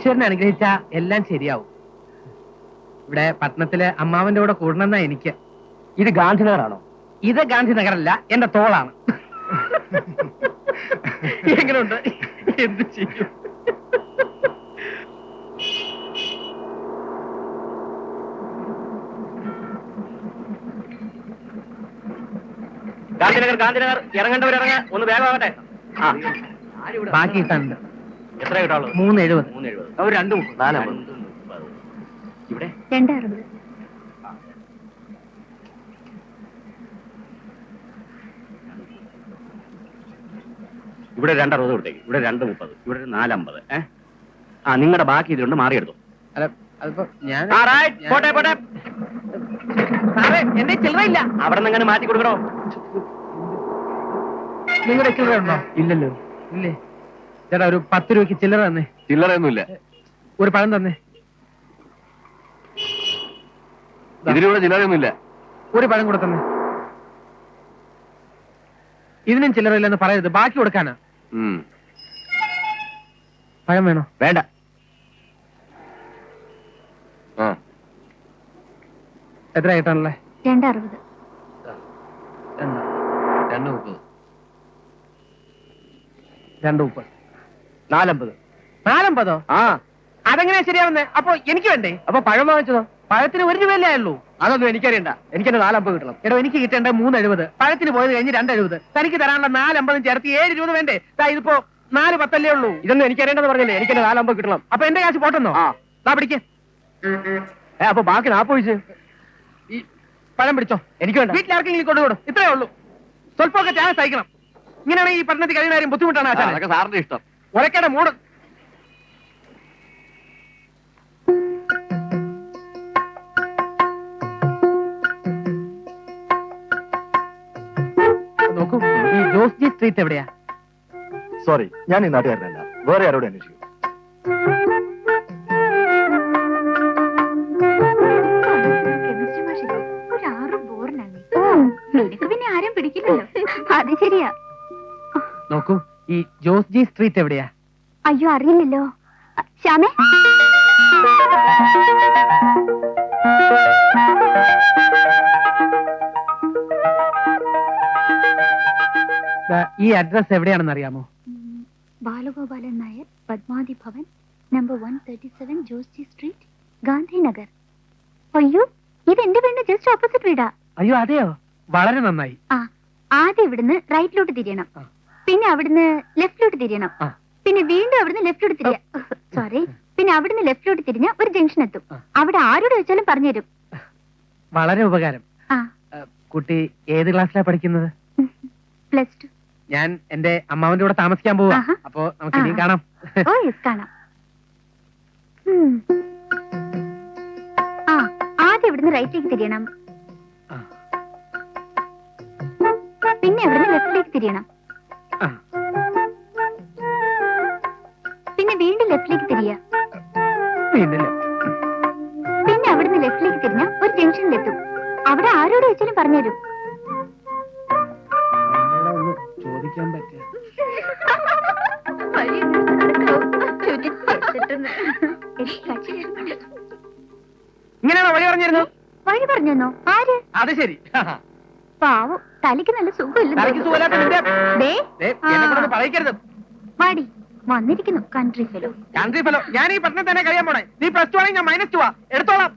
ഈശ്വരനെ അനുഗ്രഹിച്ച എല്ലാം ശരിയാവും. ഇവിടെ പട്ടണത്തിലെ അമ്മാവന്റെ കൂടെ കൂടണമെന്നാ എനിക്ക്. ഇത് ഗാന്ധിനഗറാണോ? ഇത് ഗാന്ധിനഗറല്ല, എന്റെ തോളാണ്. എങ്ങനെയുണ്ട്? എന്ത് ചെയ്യും? ഗാന്ധിനഗർ ഗാന്ധിനഗർ ഇറങ്ങേണ്ടവരിറങ്ങ, ഒന്ന് വേഗമാകട്ടെ. ബാക്കി കിട്ടാനുണ്ട്. എത്ര കിട്ടാളൂ? 370. 370. അവർ 230. 450. ഇവിടെ 260. ഇവിടെ 260 കൊടുത്തേക്ക്. ഇവിടെ 230. ഇവിടെ 450. നിങ്ങളുടെ ബാക്കി ഇതുകൊണ്ട് മാറിയെടുത്തു. അല്ല, അതിപ്പോ ഞാൻ പോട്ടെ പോട്ടെ. സാറേ, എന്റെ ചില്ലറയില്ല. അവിടെ നിന്ന് എങ്ങനെ മാറ്റി കൊടുക്കണോ? നിങ്ങളുടെ ചില്ലറ ഉണ്ടോ? ഇല്ലല്ലോ. ഇല്ലേ ചേട്ടാ, ഒരു 10 രൂപയ്ക്ക് ചില്ലറ തന്നെ. ചില്ലറയൊന്നുമില്ല. ഒരു പഴം തന്നെ. ഇതിലൂടെ ചില്ലറയൊന്നുമില്ല. ഒരു പഴം കൂടെ തന്നെ. ഇതിനും ചില്ലറയില്ലെന്ന് പറയരുത്, ബാക്കി കൊടുക്കാനാ. പഴം വേണോ? വേണ്ട. എത്ര ആയിട്ടാണല്ലേ? 260. 230. 230. 450. 450? അതെങ്ങനെയാ ശരിയാവുന്നേ? അപ്പൊ എനിക്ക് വേണ്ടേ? അപ്പൊ പഴം വാങ്ങിച്ചതോ? പഴത്തിന് 1 രൂപയല്ലേ ഉള്ളൂ. അതൊന്നും എനിക്കറിയണ്ട. എനിക്ക് 450 കിട്ടണം. എടോ, എനിക്ക് കിട്ടേണ്ട 370. പഴത്തിന് പോയത് കഴിഞ്ഞ് 270. തനിക്ക് തരാനുള്ള 450 ചേർത്ത് 7 രൂപ വേണ്ടേ? ഇതിപ്പോ 410 ഉള്ളൂ. ഇതൊന്നും എനിക്കറിയേണ്ടെന്ന് പറഞ്ഞില്ലേ? എനിക്ക് 450 കിട്ടണം. അപ്പൊ എന്റെ കാശ് പോട്ടെന്നോ? പിടിക്ക്. അപ്പൊ ബാക്കി 40 ഈ പഴം പിടിച്ചോ. എനിക്ക് വേണ്ട. വീട്ടിലാർക്കെങ്കിലും കൊണ്ടുകൊടും. ഇത്രേ ഉള്ളൂ. സ്വല്പമൊക്കെ ത്യാഗം സഹിക്കണം. ഇങ്ങനെയാണെങ്കിൽ ഈ പഠനത്തിൽ കഴിയുന്ന കാര്യം ബുദ്ധിമുട്ടാണ്. അതൊക്കെ സാറിന്റെ ഇഷ്ടം. ഒരക്കയുടെ മൂട്. നോക്കൂ, ഈ ജോസ് ജി സ്ട്രീറ്റ് എവിടെയാ? സോറി, ഞാൻ ഈ നാട്ടുകാരനല്ല. വേറെ ആരോട് അന്വേഷിക്കും. പിന്നെ ആരും പിടിക്കില്ലല്ലോ. അത് ശരിയാ. നോക്കൂ, ഈ ജോസ് ജി സ്ട്രീറ്റ് എവിടെയാ? അയ്യോ, അറിയില്ലല്ലോ. ശ്യാമേ, ഈ അഡ്രസ് എവിടെയാണെന്ന് അറിയാമോ? Balagopalan Nair, Padmavathi Bhavan, number 137, Jose G street, Gandhinagar. അയ്യോ, ഇത് എന്റെ വീടിന് ജസ്റ്റ് ഓപ്പോസിറ്റ് വീടാ. അയ്യോ, അതെയോ? വളരെ നന്നായി. ആദ്യം ഇവിടുന്ന് റൈറ്റിലോട്ട് തിരിയണം, പിന്നെ അവിടുന്ന് ലെഫ്റ്റിലോട്ട് തിരിയണം, പിന്നെ വീണ്ടും അവിടുന്ന് ലെഫ്റ്റിലോട്ട് തിരിയാ. സോറി, പിന്നെ അവിടുന്ന് ലെഫ്റ്റിലോട്ട് തിരിഞ്ഞ ഒരു ജംഗ്ഷൻ എത്തും. അവിടെ ആരോട് വെച്ചാലും പറഞ്ഞുതരും. വളരെ ഉപകാരം. കുട്ടി ഏത് ക്ലാസ്സിലാണ് പഠിക്കുന്നത്? +2. ഞാൻ എന്റെ അമ്മാവന്റെ കൂടെ താമസിക്കാൻ പോവാ. അപ്പൊ നമുക്ക് ഇനി കാണാം. ഓ യെസ്, കാണാം. ആദ്യം ഇവിടുന്ന് റൈറ്റിലേക്ക് തിരിയണം, പിന്നെ അവിടുന്ന് ലെഫ്റ്റിലേക്ക് തിരിയണം, പിന്നെ വീണ്ടും ലെഫ്റ്റിലേക്ക് തിരിയാ, പിന്നെ അവിടുന്ന് ലെഫ്റ്റിലേക്ക് തിരിഞ്ഞ ഒരു ജംഗ്ഷനിലെത്തും. അവിടെ ആരോട് വെച്ചാലും പറഞ്ഞുതരും. ചോദിക്കാൻ പറ്റിയ ഇങ്ങനെയാണോ വഴി പറഞ്ഞിരുന്നു? വഴി പറഞ്ഞോ? ആര്? അത് ശരി. പാവം, തലയ്ക്ക് നല്ല സുഖമില്ല. പറയിക്കരുത്. വാടി, വന്നിരിക്കുന്നു കൺട്രി ഫെലോ. Country fellow? ഞാൻ ഈ പട്ടണം തന്നെ കഴിയാൻ പോണേ. നീ +2 ആണെങ്കിൽ ഞാൻ -2 എടുത്തോളാം.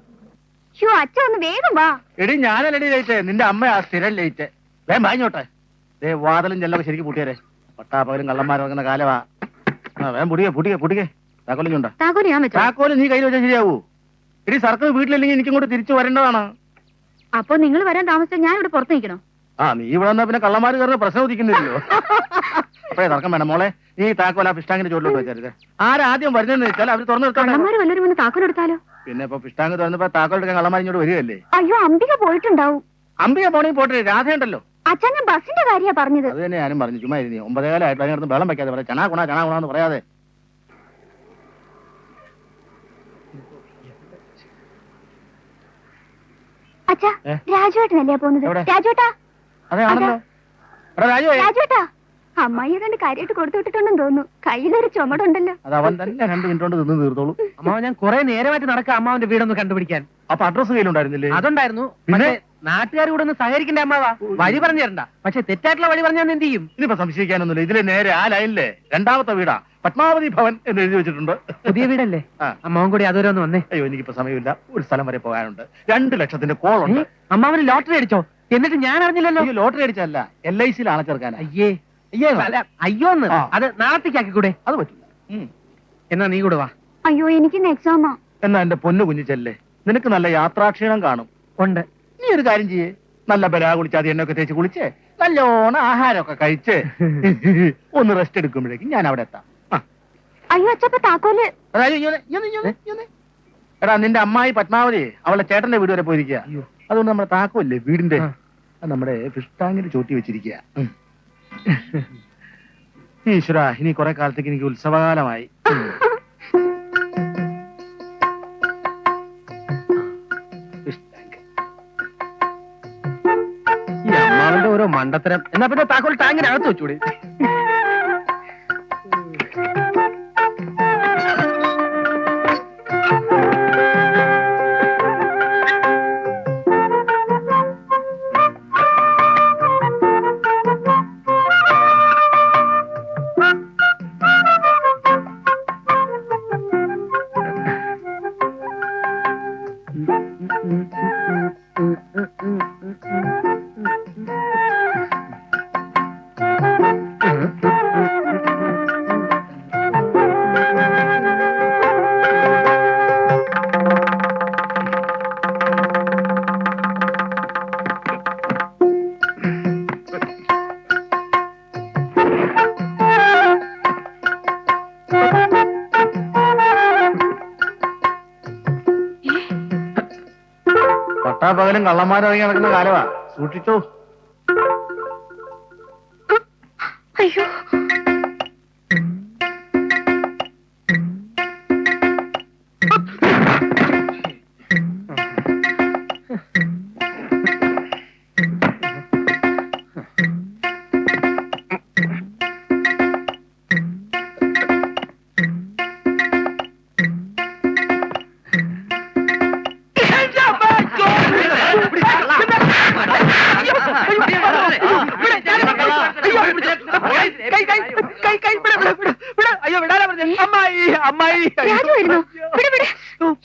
അച്ഛ ഒന്ന് വേഗം വാ. എടി, ഞാനല്ലടി ലേറ്റ്, നിന്റെ അമ്മയാ സ്ഥിരം ലേറ്റ്. വേഗം വാങ്ങിയോട്ടെ. വാതിലും ചെല്ലൊക്കെ ശരിക്കും പൂട്ടിയാരെ. പട്ടാപ്പകലും കള്ളന്മാരിറങ്ങുന്ന കാലവാ. വേഗം പൊട്ടിക്കേ. താക്കോലിഞ്ഞുണ്ടോ? താക്കോല് നീ കയ്യിൽ വെച്ചാൽ ശരിയാവൂ. എടി, സർക്കിൾ വീട്ടിലില്ലെങ്കിൽ എനിക്കിങ്ങോട്ട് തിരിച്ചു വരേണ്ടതാണ്. അപ്പൊ നിങ്ങൾ വരാൻ താമസിച്ചാൽ ഞാൻ ഇവിടെ പുറത്ത് നിൽക്കണോ? നീ ഇവിടെ വന്നാ പിന്നെ കള്ളന്മാര് കയറുന്ന പ്രശ്നം ഉദിക്കുന്നില്ലല്ലോ. അപ്പഴേ തർക്കം വേണം മോളെ. നീ താക്കോൽ ആ പിഷ്ടാങ്ങിന്റെ ചോട്ടിലോട്ട് വെച്ചരുത്. ആരാദ്യം വരുന്നതെന്ന് വെച്ചാൽ അവര് തുറന്നു നിർത്താൻ താക്കോൽ എടുത്താലോ? പിന്നെ ഇപ്പൊ പിഷ്ടാങ് തുറന്നപ്പോ താക്കോൽ എടുക്കാൻ കള്ളന്മാർ ഇങ്ങോട്ട് വരികയല്ലേ? അയ്യോ, അംബിക പോയിട്ടുണ്ടാവും. അംബിക പോണെങ്കിൽ പോട്ടെ, രാധയുണ്ടല്ലോ. അച്ഛൻ, ഞാൻ ബസിന്റെ കാര്യ പറഞ്ഞത്. അത് തന്നെ ഞാനും പറഞ്ഞു. ചുമ്മാ 9 കാലമായിട്ട് അതിനകത്ത് വെള്ളം വെക്കാതെ പറയാം. ചനാ ഗുണാന്ന് പറയാതെ. അച്ഛാ, രാജുവേട്ടനല്ലേ പോകുന്നത്? രാജുവേട്ടാ. അതെ, ആണല്ലോ. രാജുവേട്ടാ. അമ്മായി കണ്ട് കാര്യമായിട്ട് കൊടുത്തു വിട്ടിട്ടുണ്ടെന്ന് തോന്നുന്നു. കയ്യിലൊരു ചുമടുണ്ടല്ലോ. അത് അവൻ തന്നെ 2 മിനിറ്റ് കൊണ്ട് തിന്ന് തീർത്തോളൂ. അമ്മാവൻ ഞാൻ കുറെ നേരമായിട്ട് നടക്കാം അമ്മാവന്റെ വീടൊന്ന് കണ്ടുപിടിക്കാൻ. അപ്പൊ അഡ്രസ് കയ്യിലുണ്ടായിരുന്നില്ലേ? അതുണ്ടായിരുന്നു. പിന്നെ? നാട്ടുകാർ കൂടെ ഒന്ന് സഹകരിക്കണ്ടേ അമ്മാവാ? വഴി പറഞ്ഞു തരണ്ട. പക്ഷെ തെറ്റായിട്ടുള്ള വഴി പറഞ്ഞാൽ എന്ത് ചെയ്യും? ഇനിയിപ്പോ സംശയിക്കാനൊന്നുമില്ല. ഇതിലെ നേരെ ആ ലൈനിലെ 2ാമത്തെ വീടാ, പത്മാവതി ഭവൻ എന്ന് എഴുതി വെച്ചിട്ടുണ്ട്. പുതിയ വീടല്ലേ? ആ. അമ്മാവൻ കൂടി അതുവരെ ഒന്ന് വന്നേ. അയ്യോ, എനിക്കിപ്പോ സമയമില്ല. ഒരു സ്ഥലം വരെ പോകാനുണ്ട്. 2 ലക്ഷത്തിന്റെ കോളുണ്ട്. അമ്മാവന് ലോട്ടറി അടിച്ചോ? എന്നിട്ട് ഞാൻ അറിഞ്ഞില്ലല്ലോ. അയ്യോ, ലോട്ടറി അടിച്ചല്ല, LIC ആളെ ചേർക്കാനാ. അയ്യേ അല്ല, അയ്യോന്ന്. ആ. അത് നാളത്തേക്കാക്കിക്കൂടെ? അത് പറ്റില്ല. എന്നാ നീ കൂടെ വാ. അയ്യോ എനിക്കിന്ന് എക്സാമാ. എന്നാ എന്റെ പൊന്നു കുഞ്ഞിച്ചല്ലേ, നിനക്ക് നല്ല യാത്രാക്ഷീണം കാണും. ഉണ്ട്. നീ ഒരു കാര്യം ചെയ്യേ, നല്ല ബലാ കുളിച്ചാതി എണ്ണൊക്കെ തേച്ച് കുളിച്ച് നല്ലോണം ആഹാരമൊക്കെ കഴിച്ച് ഒന്ന് റെസ്റ്റ് എടുക്കുമ്പോഴേക്കും ഞാൻ അവിടെ എത്താം. അയ്യോ അച്ഛപ്പ താക്കോല്. അതായത് എടാ, നിന്റെ അമ്മായി പത്മാവതി അവളെ ചേട്ടന്റെ വീട് വരെ പോയിരിക്കുക. അതുകൊണ്ട് നമ്മുടെ താക്കോല്ലേ വീടിന്റെ, അത് നമ്മുടെ ഫിഷ് ടാങ്കിന് ചോട്ടി വെച്ചിരിക്കുക. ഈശ്വര, ഇനി കുറെ കാലത്തേക്ക് എനിക്ക് ഉത്സവകാലമായി. Fish tank. ഈ അമ്മാവന്റെ ഓരോ മണ്ടത്തരം. എന്നാ പിന്നെ താക്കോൽ ടാങ്കിനകത്ത് വെച്ചൂടെ? പട്ടാപ്പകലും കള്ളന്മാരിറങ്ങി നടക്കുന്ന കാലമാ, സൂക്ഷിച്ചോ. അയ്യോ അയ്യോ വിടാനാ പറഞ്ഞത്. അമ്മായി അമ്മായി. രാജു വരുന്നു.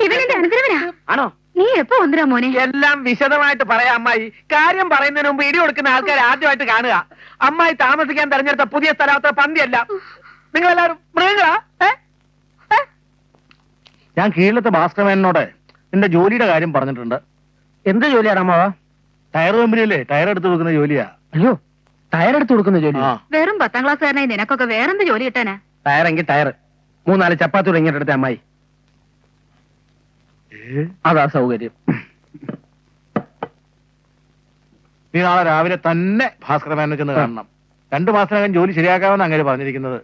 ഇവനെന്റെ അനുഗ്രഹനാ. ആണോ? നീ എപ്പോ വന്നിരാ മോനെ? എല്ലാം വിശദമായിട്ട് പറയാം അമ്മായി. കാര്യം പറയുന്നതിന് മുമ്പ് ഇടി കൊടുക്കുന്ന ആൾക്കാർ ആദ്യമായിട്ട് കാണുക. അമ്മായി താമസിക്കാൻ തെരഞ്ഞെടുത്ത പുതിയ സ്ഥലത്തെ പന്തിയല്ല. നിങ്ങളെല്ലാവരും മൃഗങ്ങളാ? ഞാൻ കീഴിലത്തെ ഭാസ്കരമേനോട് നിന്റെ ജോലിയുടെ കാര്യം പറഞ്ഞിട്ടുണ്ട്. എന്ത് ജോലിയാണ് അമ്മാവ? ടയർ കമ്പനിയല്ലേ, ടയർ എടുത്ത് കൊടുക്കുന്ന ജോലിയാ. അയ്യോ, ടയർ എടുത്ത് കൊടുക്കുന്ന ജോലി? വെറും 10ാം ക്ലാസ്സുകാരനായി നിനക്കൊക്കെ വേറെന്ത് ജോലി കിട്ടാനാ? ടയറെങ്കിൽ ടയർ. 3-4 ചപ്പാത്തി തുടങ്ങിയിട്ട് എടുത്ത അമ്മായി. അതാ സൗകര്യം. നീ നാളെ രാവിലെ തന്നെ ഭാസ്കരമേനെ ചെന്ന് കാണണം. 2 മാസത്തിനകം ജോലി ശരിയാക്കാമെന്ന് അങ്ങനെ പറഞ്ഞിരിക്കുന്നത്.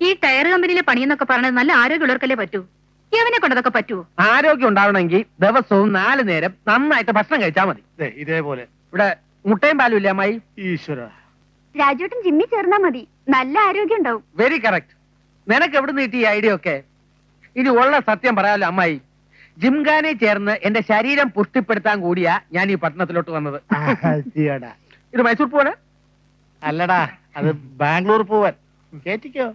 ഈ ടയർ കമ്പനിയിലെ പണിയെന്നൊക്കെ പറഞ്ഞത് നല്ല ആരോഗ്യമുള്ളവർക്കല്ലേ പറ്റൂ. യവനെ കൊണ്ടതൊക്കെ പറ്റുമോ? ആരോഗ്യം ഉണ്ടാവണമെങ്കിൽ ദിവസവും 4 നേരം നന്നായിട്ട് ഭക്ഷണം കഴിച്ചാൽ മതി. ഇതേപോലെ ഇവിടെ മുട്ടയും പാലും ഇല്ലേ അമ്മായി? ഈശ്വര, രാജുവേട്ടൻ ജിമ്മിൽ ചേർന്നാ മതി, നല്ല ആരോഗ്യം ഉണ്ടാവും. Very correct. നിനക്ക് എവിടെ നിന്ന് കിട്ടി ഈ ഐഡിയ ഒക്കെ? ഇനി ഉള്ള സത്യം പറയാലോ അമ്മായി, ജിംഖാനെ ചേർന്ന് എന്റെ ശരീരം പുഷ്ടിപ്പെടുത്താൻ കൂടിയാ ഞാൻ ഈ പട്ടണത്തിലോട്ട് വന്നത്. ഇത് മൈസൂർ പോവാണ്? അല്ലടാ, അത് ബാംഗ്ലൂർ പോവാൻ. കേറ്റിക്കോ.